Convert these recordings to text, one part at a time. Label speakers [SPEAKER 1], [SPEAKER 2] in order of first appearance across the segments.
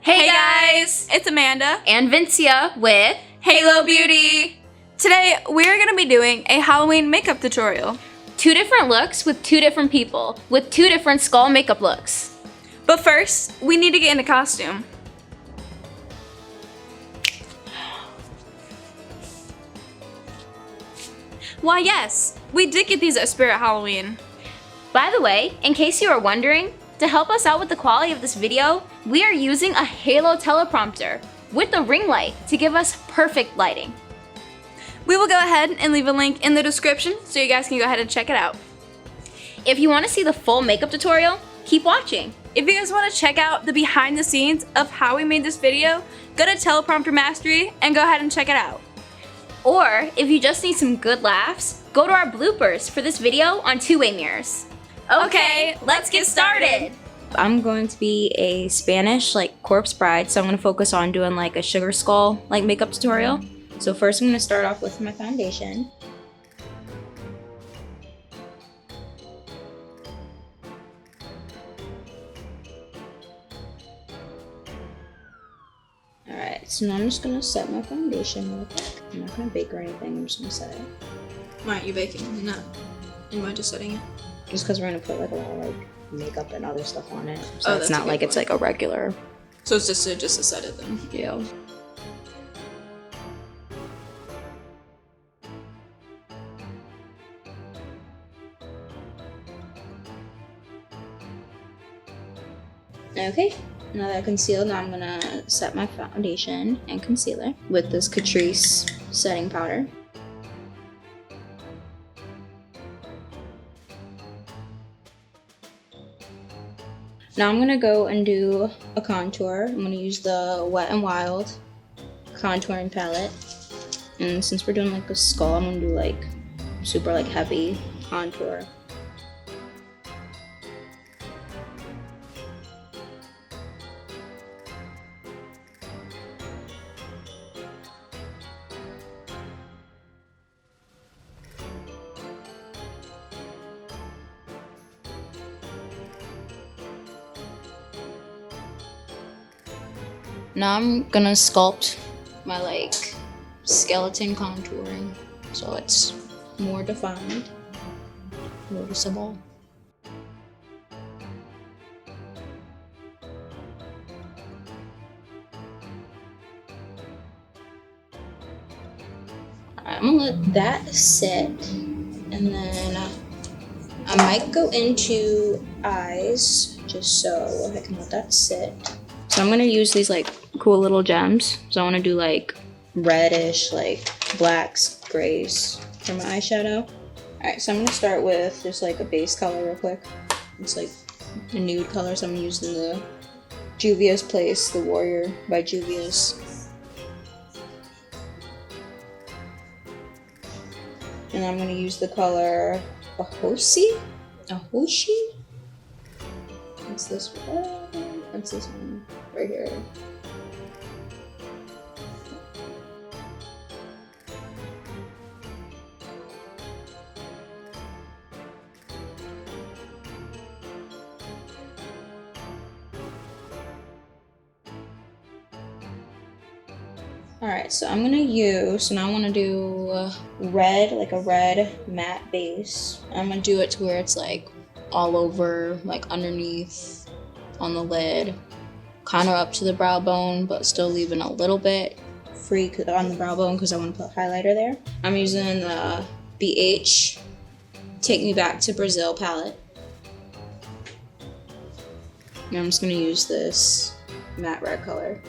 [SPEAKER 1] Hey guys!
[SPEAKER 2] It's Amanda
[SPEAKER 1] And Vincia with
[SPEAKER 2] Halo Beauty. Today we're going to be doing a Halloween makeup tutorial.
[SPEAKER 1] 2 different looks with 2 different people with 2 different skull makeup looks.
[SPEAKER 2] But first, we need to get into costume. Why yes, we did get these at Spirit Halloween.
[SPEAKER 1] By the way, in case you are wondering, to help us out with the quality of this video, we are using a Halo teleprompter with a ring light to give us perfect lighting.
[SPEAKER 2] We will go ahead and leave a link in the description so you guys can go ahead and check it out.
[SPEAKER 1] If you want to see the full makeup tutorial, keep watching.
[SPEAKER 2] If you guys want to check out the behind the scenes of how we made this video, go to Teleprompter Mastery and go ahead and check it out.
[SPEAKER 1] Or if you just need some good laughs, go to our bloopers for this video on two-way mirrors.
[SPEAKER 2] Okay, let's get started.
[SPEAKER 1] I'm going to be a Spanish corpse bride, so I'm going to focus on doing a sugar skull makeup tutorial. So first I'm going to start off with my foundation. Alright, so now I'm just going to set my foundation real quick. I'm not going to bake or anything, I'm just going to set it.
[SPEAKER 2] Why aren't you baking? No. Am I just setting it?
[SPEAKER 1] Just because we're going to put a lot of makeup and other stuff on it. So
[SPEAKER 2] Oh,
[SPEAKER 1] it's
[SPEAKER 2] that's
[SPEAKER 1] not
[SPEAKER 2] a good
[SPEAKER 1] it's a regular.
[SPEAKER 2] So it's just to set it then.
[SPEAKER 1] Yeah. Okay, now that I concealed, now I'm gonna set my foundation and concealer with this Catrice setting powder. Now I'm gonna go and do a contour. I'm gonna use the Wet n Wild contouring palette. And since we're doing a skull, I'm gonna do super heavy contour. Now I'm gonna sculpt my skeleton contouring so it's more defined, noticeable. I'm gonna let that sit, and then I might go into eyes just so I can let that sit. So I'm gonna use these cool little gems. So I wanna do reddish, blacks, grays for my eyeshadow. Alright, so I'm gonna start with just a base color real quick. It's a nude color, so I'm using the Juvia's Place, the Warrior by Juvia's. And I'm gonna use the color Ahoshi? What's this one? What's this one? Right here. Alright, so I'm gonna use, so now I want to do red, a red matte base. I'm gonna do it to where it's all over, underneath on the lid, kind of up to the brow bone, but still leaving a little bit free on the brow bone because I want to put highlighter there. I'm using the B&H Take Me Back to Brazil palette. And I'm just gonna use this matte red color.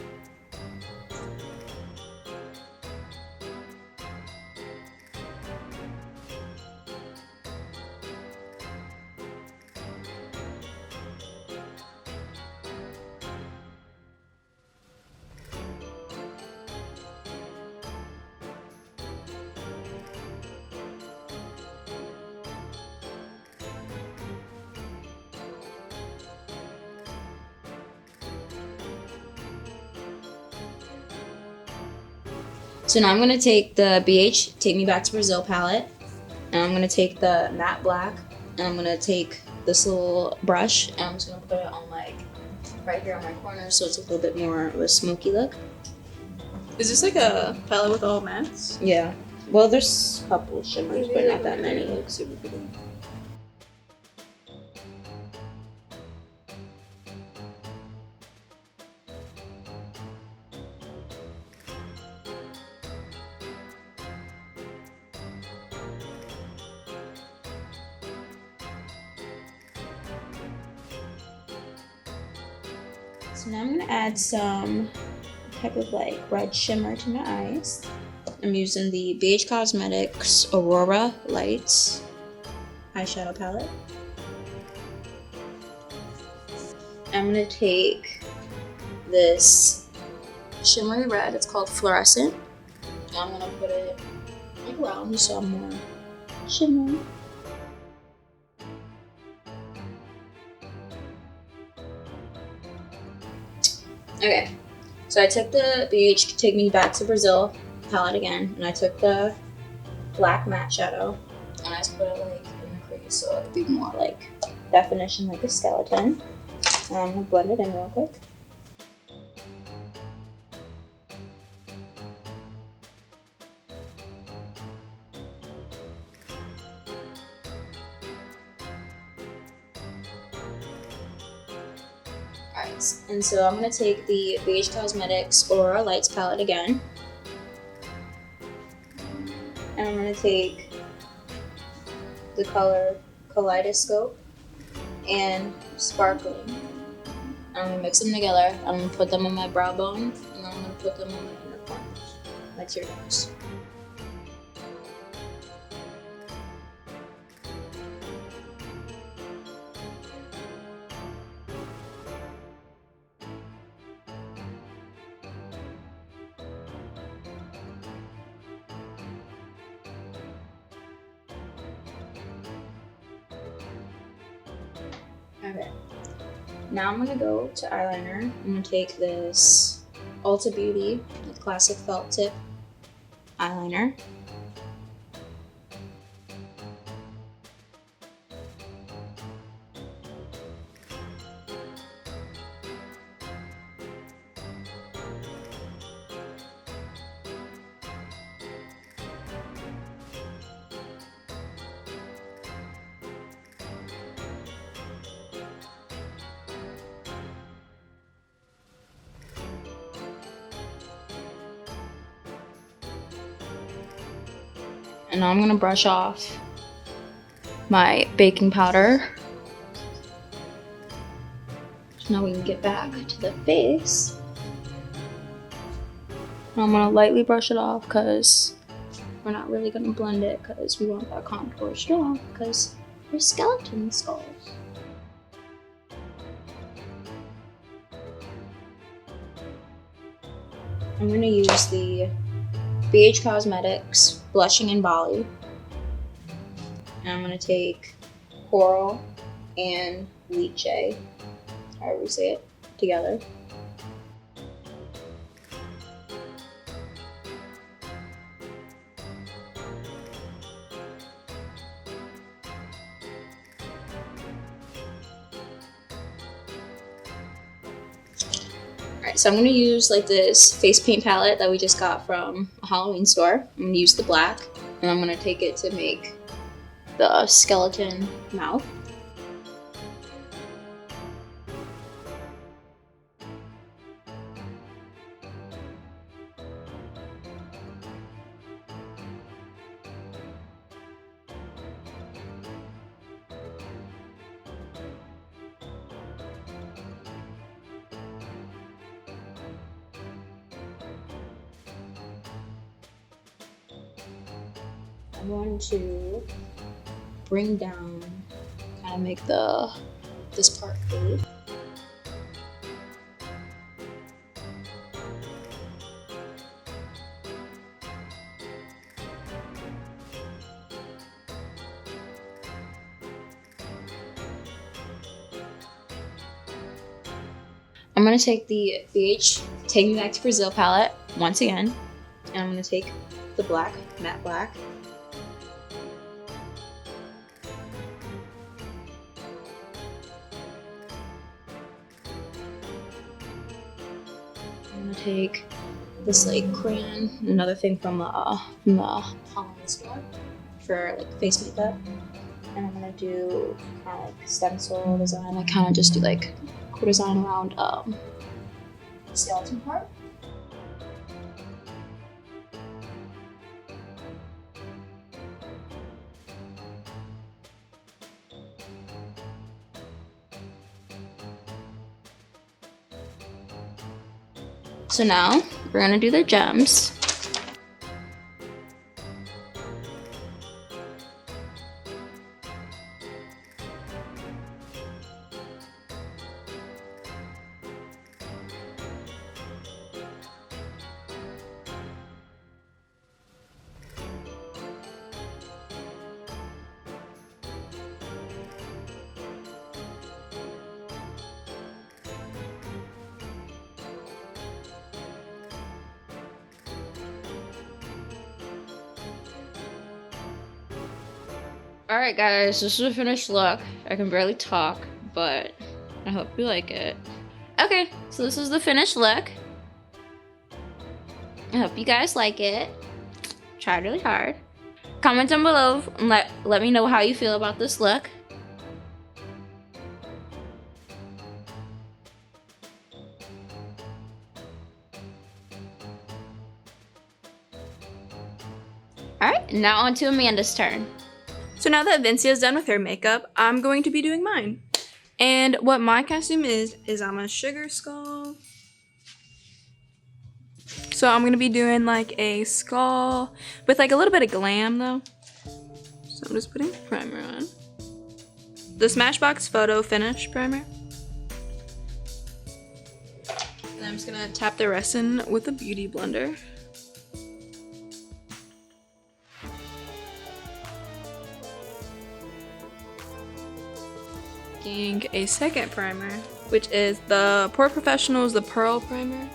[SPEAKER 1] So now I'm going to take the B&H Take Me Back to Brazil palette, and I'm going to take the matte black, and I'm going to take this little brush, and I'm just going to put it on right here on my corner, so it's a little bit more of a smoky look.
[SPEAKER 2] Is this like a palette with all mattes?
[SPEAKER 1] Yeah. Well, there's a couple shimmers, but not that many.
[SPEAKER 2] Like super pretty.
[SPEAKER 1] So now I'm gonna add some type of like red shimmer to my eyes. I'm using the B&H Cosmetics Aurora Lights eyeshadow palette. I'm gonna take this shimmery red, it's called Fluorescent. And I'm gonna put it like around so I'm more shimmery. Okay, so I took the B&H Take Me Back to Brazil palette again, and I took the black matte shadow, and I just put it like in the crease so it'd be more like definition like a skeleton. And I'm gonna blend it in real quick. Alright, and so I'm gonna take the B&H Cosmetics Aurora Lights palette again. And I'm gonna take the color Kaleidoscope and Sparkling. I'm gonna mix them together. I'm gonna put them on my brow bone, and I'm gonna put them on my inner corners, my tear ducts. Okay, now I'm gonna go to eyeliner. I'm gonna take this Ulta Beauty Classic Felt Tip eyeliner. And now I'm gonna brush off my baking powder. So now we can get back to the face. And I'm gonna lightly brush it off because we're not really gonna blend it because we want that contour strong because we're skeleton skulls. I'm gonna use the B&H Cosmetics Blushing in Bali. And I'm gonna take Coral and Lychee, however you say it, together. Alright, so I'm gonna use like this face paint palette that we just got from a Halloween store. I'm gonna use the black, and I'm gonna take it to make the skeleton mouth. I'm going to bring down, kind of make this part fade. I'm gonna take the B&H Take Me Back to Brazil palette once again, and I'm gonna take the black, matte black. gonna take this like crayon, another thing from the Holland store for like face makeup, and I'm gonna do kind of like stencil design. I kind of just do like design around the skeleton part. So now we're gonna do the gems. Alright guys, this is a finished look. I can barely talk, but I hope you like it. Okay, so this is the finished look. I hope you guys like it. Tried really hard. Comment down below and let me know how you feel about this look. Alright, now on to Amanda's turn.
[SPEAKER 2] So now that Vincia is done with her makeup, I'm going to be doing mine. And what my costume is I'm a sugar skull. So I'm gonna be doing like a skull with like a little bit of glam though. So I'm just putting primer on. The Smashbox Photo Finish primer. And I'm just gonna tap the rest in with a beauty blender. A second primer, which is the Pore Professional's the Pearl Primer.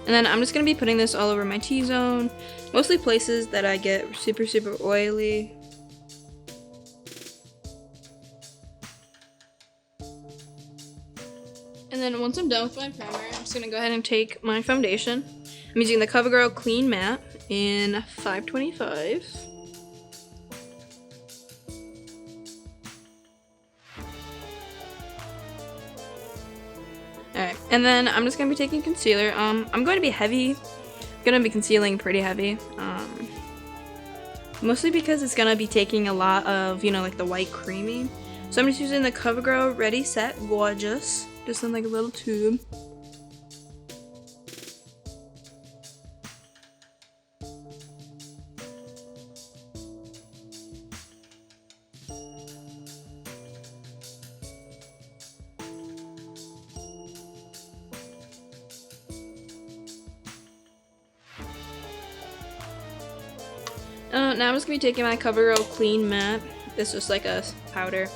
[SPEAKER 2] And then I'm just going to be putting this all over my T-zone, mostly places that I get super oily. And then once I'm done with my primer, I'm just going to go ahead and take my foundation. I'm using the CoverGirl Clean Matte in 525. Alright, and then I'm just going to be taking concealer. I'm going to be heavy. I'm going to be concealing pretty heavy. Mostly because it's going to be taking a lot of, you know, like the white creamy. So I'm just using the CoverGirl Ready Set Gorgeous. Just in like a little tube. Now I'm just going to be taking my CoverGirl Clean Matte. This is like a powder.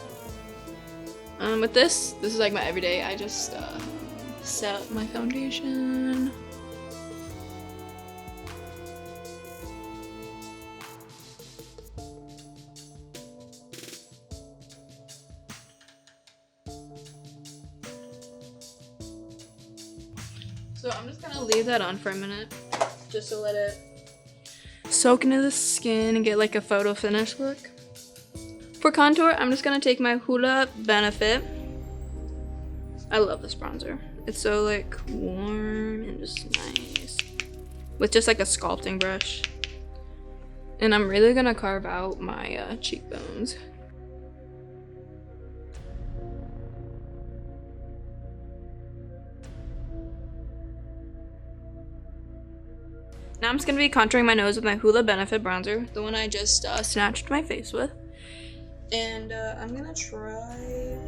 [SPEAKER 2] With this is like my everyday. I just set my foundation. So I'm just going to leave that on for a minute, just to let it soak into the skin and get like a photo finish look. For contour, I'm just gonna take my Hula Benefit. I love this bronzer. It's so like warm and just nice. With just like a sculpting brush. And I'm really gonna carve out my cheekbones. Now I'm just going to be contouring my nose with my Hula Benefit bronzer, the one I just snatched my face with. And I'm going to try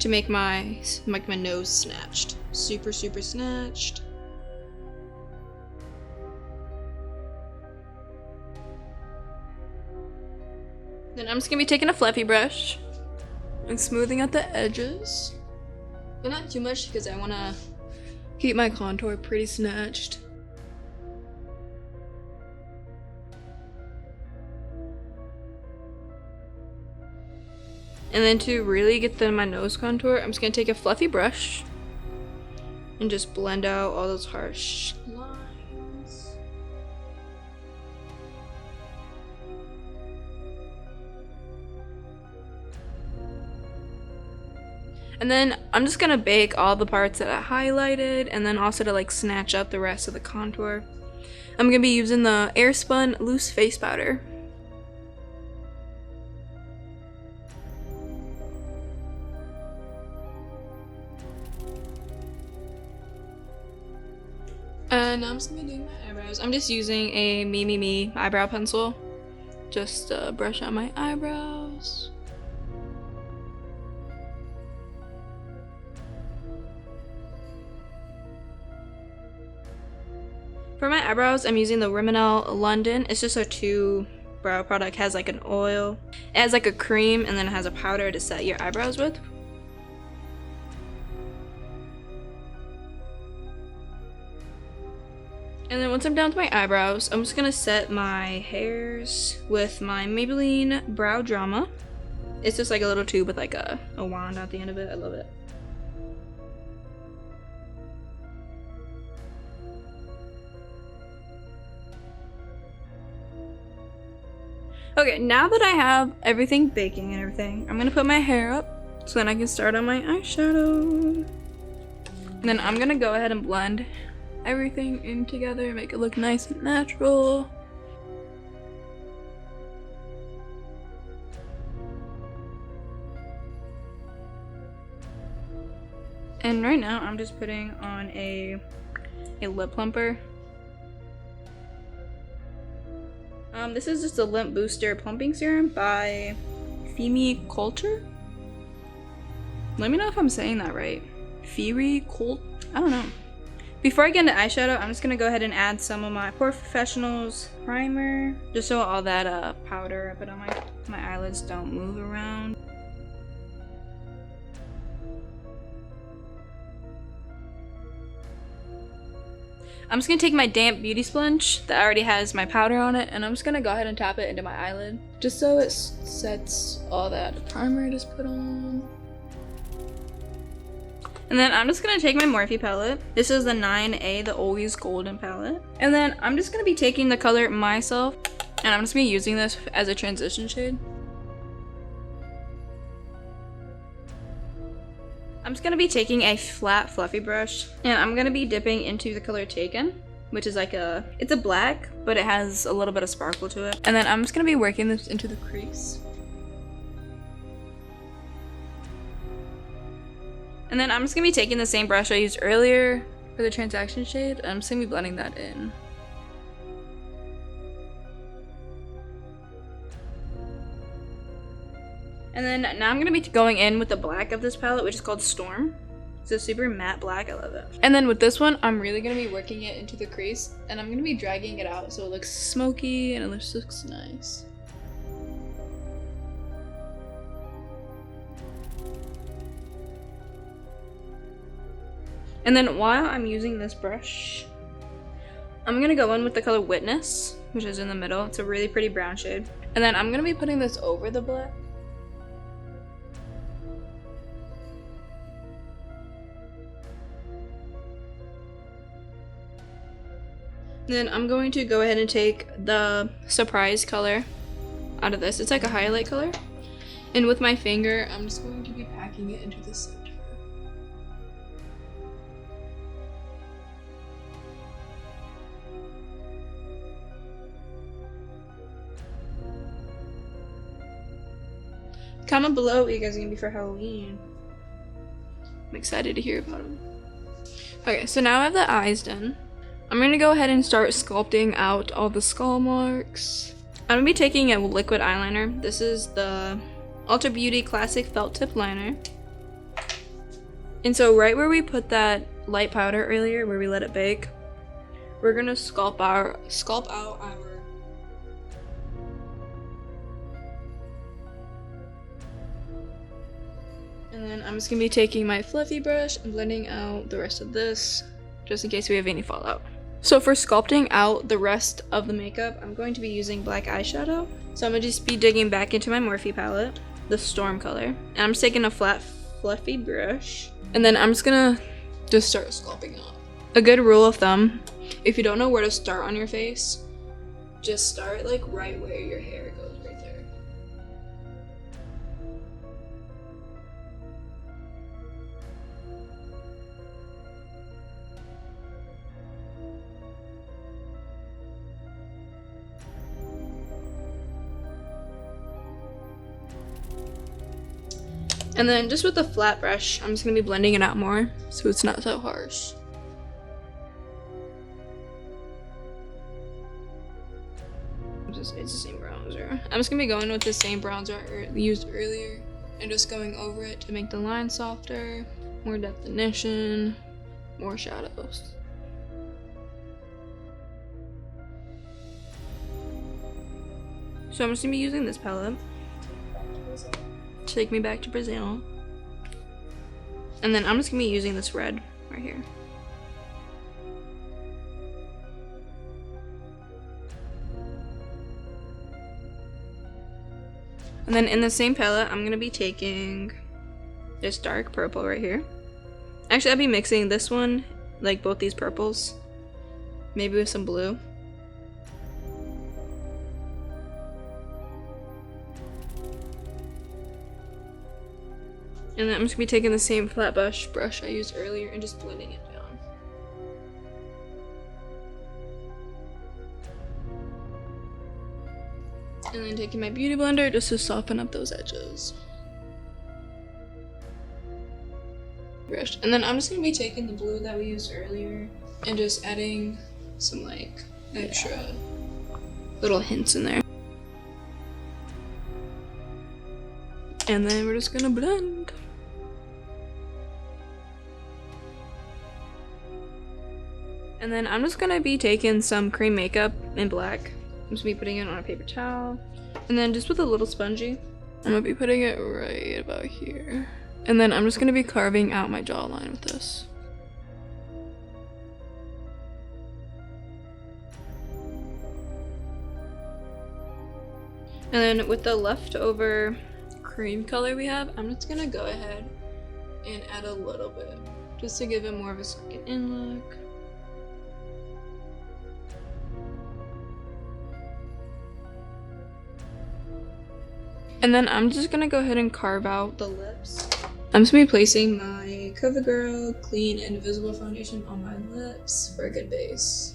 [SPEAKER 2] to make my nose snatched. Super snatched. Then I'm just going to be taking a fluffy brush and smoothing out the edges. But not too much because I want to keep my contour pretty snatched. And then to really get my nose contour, I'm just going to take a fluffy brush and just blend out all those harsh lines. And then I'm just gonna bake all the parts that I highlighted, and then also to like snatch up the rest of the contour. I'm gonna be using the Airspun loose face powder. And now I'm just gonna be doing my eyebrows. I'm just using a Me eyebrow pencil. Just to brush out my eyebrows. For my eyebrows, I'm using the Rimmel London. It's just a 2 brow product. It has like an oil. It has like a cream, and then it has a powder to set your eyebrows with. And then once I'm done with my eyebrows, I'm just gonna set my hairs with my Maybelline Brow Drama. It's just like a little tube with like a wand at the end of it. I love it. Okay, now that I have everything baking and everything, I'm gonna put my hair up so then I can start on my eyeshadow. And then I'm gonna go ahead and blend everything in together, make it look nice and natural. And right now I'm just putting on a lip plumper. This is just a lip booster plumping serum by Femi Culture. Let me know if I'm saying that right. Femi Cult, I don't know. Before I get into eyeshadow, I'm just gonna go ahead and add some of my Pore Professionals primer, just so all that powder I put on my eyelids don't move around. I'm just gonna take my damp beauty sponge that already has my powder on it, and I'm just gonna go ahead and tap it into my eyelid, just so it sets all that primer I just put on. And then I'm just gonna take my Morphe palette. This is the 9A, the Always Golden palette. And then I'm just gonna be taking the color Myself, and I'm just gonna be using this as a transition shade. I'm just gonna be taking a flat, fluffy brush, and I'm gonna be dipping into the color Taken, which is like it's a black, but it has a little bit of sparkle to it. And then I'm just gonna be working this into the crease. And then I'm just gonna be taking the same brush I used earlier for the transaction shade, and I'm just gonna be blending that in. And then now I'm gonna be going in with the black of this palette, which is called Storm. It's a super matte black, I love it. And then with this one, I'm really gonna be working it into the crease, and I'm gonna be dragging it out so it looks smoky and it looks nice. And then while I'm using this brush, I'm gonna go in with the color Witness, which is in the middle. It's a really pretty brown shade. And then I'm gonna be putting this over the black. Then I'm going to go ahead and take the Surprise color out of this. It's like a highlight color. And with my finger, I'm just going to be packing it into the center. Comment below what you guys are gonna be for Halloween. I'm excited to hear about them. Okay, so now I have the eyes done. I'm gonna go ahead and start sculpting out all the skull marks. I'm gonna be taking a liquid eyeliner. This is the Ultra Beauty Classic Felt Tip Liner. And so right where we put that light powder earlier, where we let it bake, we're gonna sculpt out our and then I'm just gonna be taking my fluffy brush and blending out the rest of this, just in case we have any fallout. So for sculpting out the rest of the makeup, I'm going to be using black eyeshadow. So I'm gonna just be digging back into my Morphe palette, the Storm color. And I'm just taking a flat, fluffy brush. And then I'm just gonna just start sculpting out. A good rule of thumb, if you don't know where to start on your face, just start like right where your hair goes, right there. And then just with a flat brush, I'm just gonna be blending it out more so it's not so harsh. It's the same bronzer. I'm just gonna be going with the same bronzer I used earlier and just going over it to make the line softer, more definition, more shadows. So I'm just gonna be using this palette. Take me back to Brazil. And then I'm just gonna be using this red right here. And then in the same palette, I'm gonna be taking this dark purple right here. Actually, I'll be mixing this one, like both these purples, maybe with some blue. And then I'm just gonna be taking the same flat brush I used earlier and just blending it down. And then taking my beauty blender just to soften up those edges. And then I'm just gonna be taking the blue that we used earlier and just adding some like extra little hints in there. And then we're just gonna blend. And then I'm just gonna be taking some cream makeup in black. I'm just gonna be putting it on a paper towel. And then just with a little spongy, I'm gonna be putting it right about here. And then I'm just gonna be carving out my jawline with this. And then with the leftover cream color we have, I'm just gonna go ahead and add a little bit just to give it more of a sunken in look. And then I'm just gonna go ahead and carve out the lips. I'm just gonna be placing my CoverGirl Clean Invisible Foundation on my lips for a good base.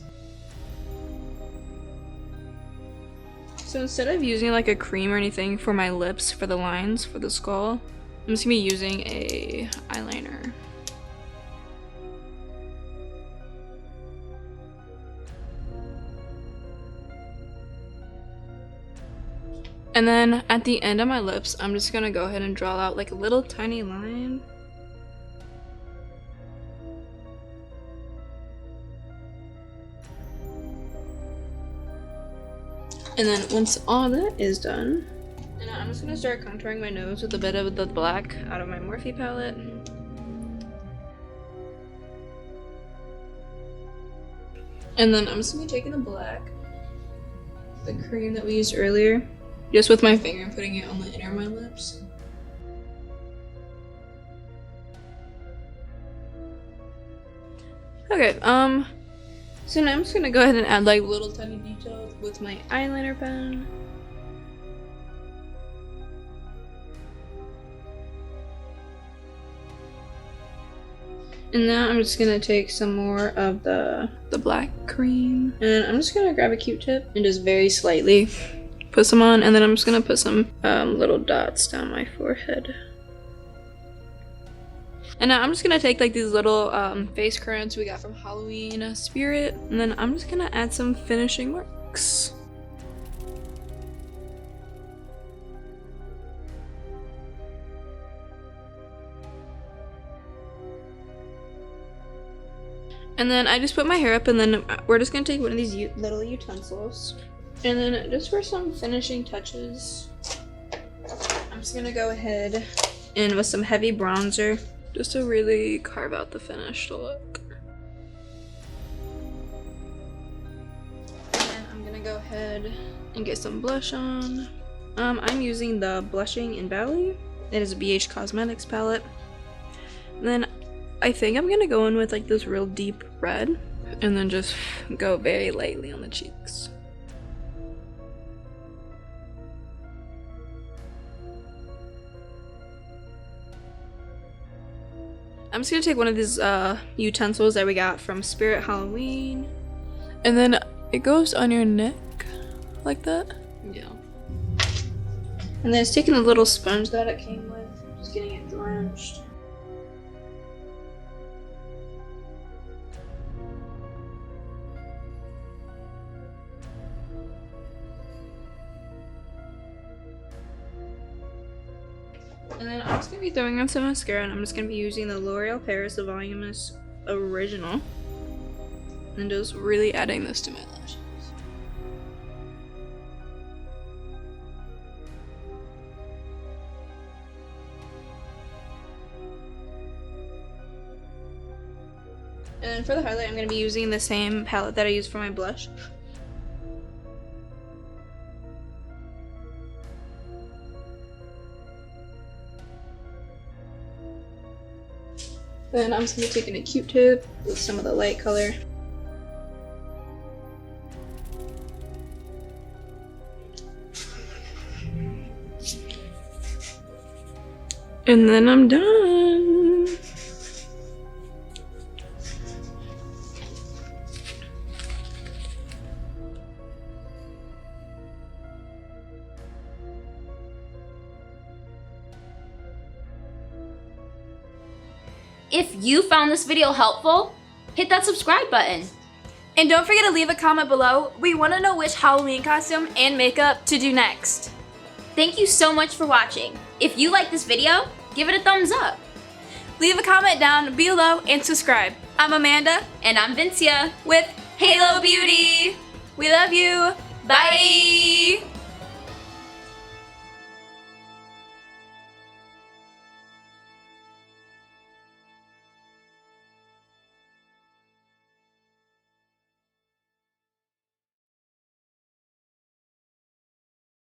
[SPEAKER 2] So instead of using like a cream or anything for my lips for the lines for the skull, I'm just gonna be using a eyeliner. And then at the end of my lips, I'm just gonna go ahead and draw out like a little tiny line. And then once all that is done, and I'm just gonna start contouring my nose with a bit of the black out of my Morphe palette. And then I'm just gonna be taking the black, the cream that we used earlier, just with my finger and putting it on the inner of my lips. Okay, so now I'm just gonna go ahead and add like little tiny details with my eyeliner pen. And now I'm just gonna take some more of the black cream, and I'm just gonna grab a Q-tip and just very slightly put some on, and then I'm just gonna put some little dots down my forehead. And now I'm just gonna take like these little face crayons we got from Halloween Spirit, and then I'm just gonna add some finishing marks. And then I just put my hair up, and then we're just gonna take one of these little utensils. And then just for some finishing touches, I'm just gonna go ahead and with some heavy bronzer, just to really carve out the finished look. And I'm gonna go ahead and get some blush on. I'm using the Blushing in Valley. It is a B&H Cosmetics palette. And then I think I'm gonna go in with like this real deep red and then just go very lightly on the cheeks. I'm just gonna take one of these utensils that we got from Spirit Halloween. And then it goes on your neck like that. Yeah. And then it's taking a little sponge that it came with, just getting it drenched. And then I'm just going to be throwing on some mascara, and I'm just going to be using the L'Oreal Paris, the Voluminous Original. And just really adding this to my lashes. And then for the highlight, I'm going to be using the same palette that I used for my blush. Then I'm just going to be taking a Q-tip with some of the light color. And then I'm done.
[SPEAKER 3] If you found this video helpful, hit that subscribe button.
[SPEAKER 2] And don't forget to leave a comment below. We want to know which Halloween costume and makeup to do next.
[SPEAKER 3] Thank you so much for watching. If you like this video, give it a thumbs up.
[SPEAKER 2] Leave a comment down below and subscribe. I'm Amanda.
[SPEAKER 3] And I'm Vincia
[SPEAKER 2] with Halo Beauty. We love you.
[SPEAKER 3] Bye.